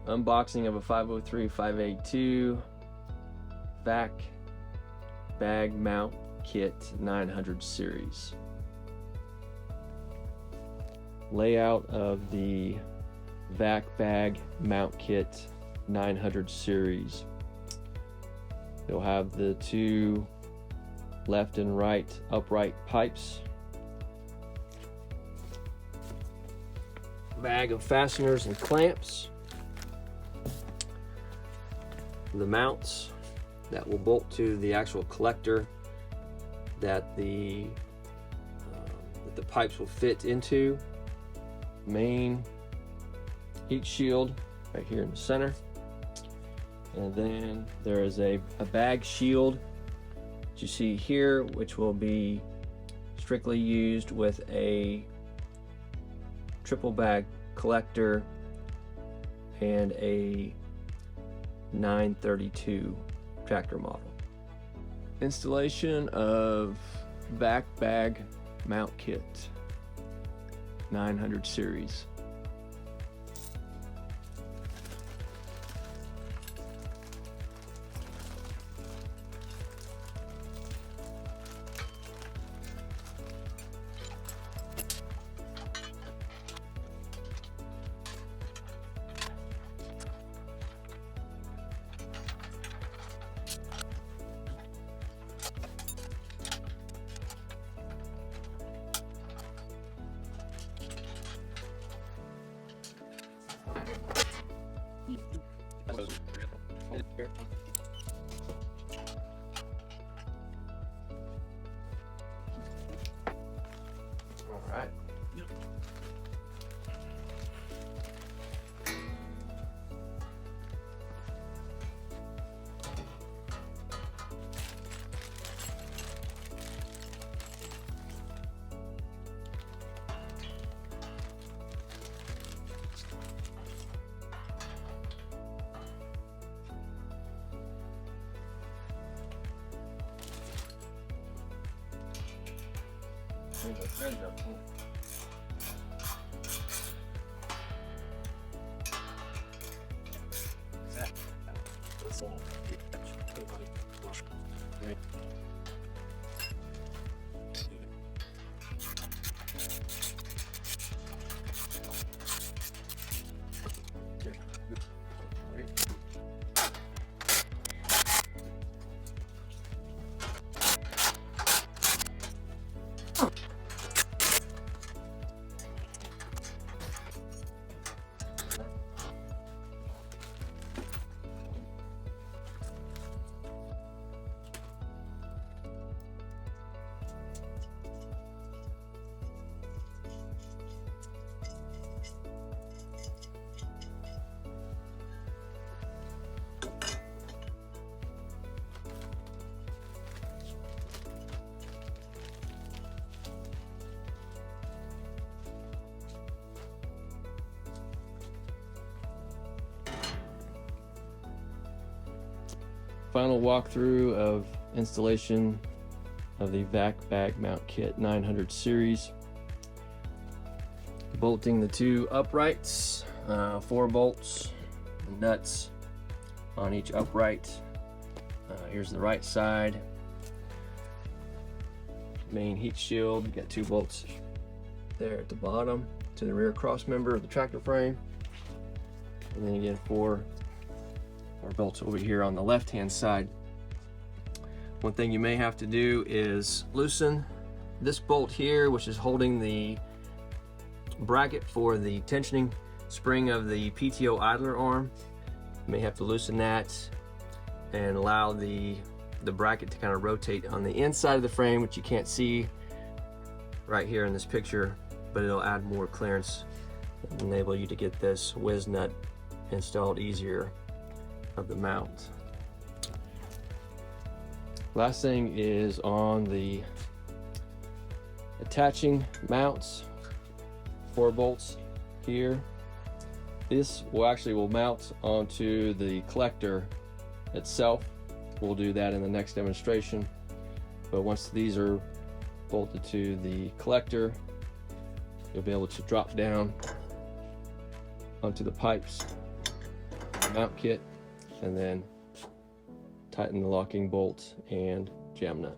Unboxing of a 503-582 Vac Bag Mount Kit 900 series. Layout of the Vac Bag Mount Kit 900 series. You'll have the two left and right upright pipes, bag of fasteners and clamps, the mounts that will bolt to the actual collector that the pipes will fit into, main heat shield right here in the center, and then there is a bag shield that you see here, which will be strictly used with a triple bag collector and a 932 tractor model. Installation of Vac Bag Mount Kit 900 series. All right. Final walkthrough of installation of the Vac Bag Mount Kit 900 series. Bolting the two uprights, 4 bolts, nuts on each upright. Here's the right side. Main heat shield, got 2 bolts there at the bottom to the rear cross member of the tractor frame. And then again 4 bolts over here on the left hand side. One thing you may have to do is loosen this bolt here, which is holding the bracket for the tensioning spring of the PTO idler arm. You may have to loosen that and allow the bracket to kind of rotate on the inside of the frame, which you can't see right here in this picture, but it'll add more clearance and enable you to get this whiz nut installed easier of the mount. Last thing is on the attaching mounts, 4 bolts here. This will mount onto the collector itself. We'll do that in the next demonstration. But once these are bolted to the collector, you'll be able to drop down onto the pipes mount kit, and then tighten the locking bolts and jam nut.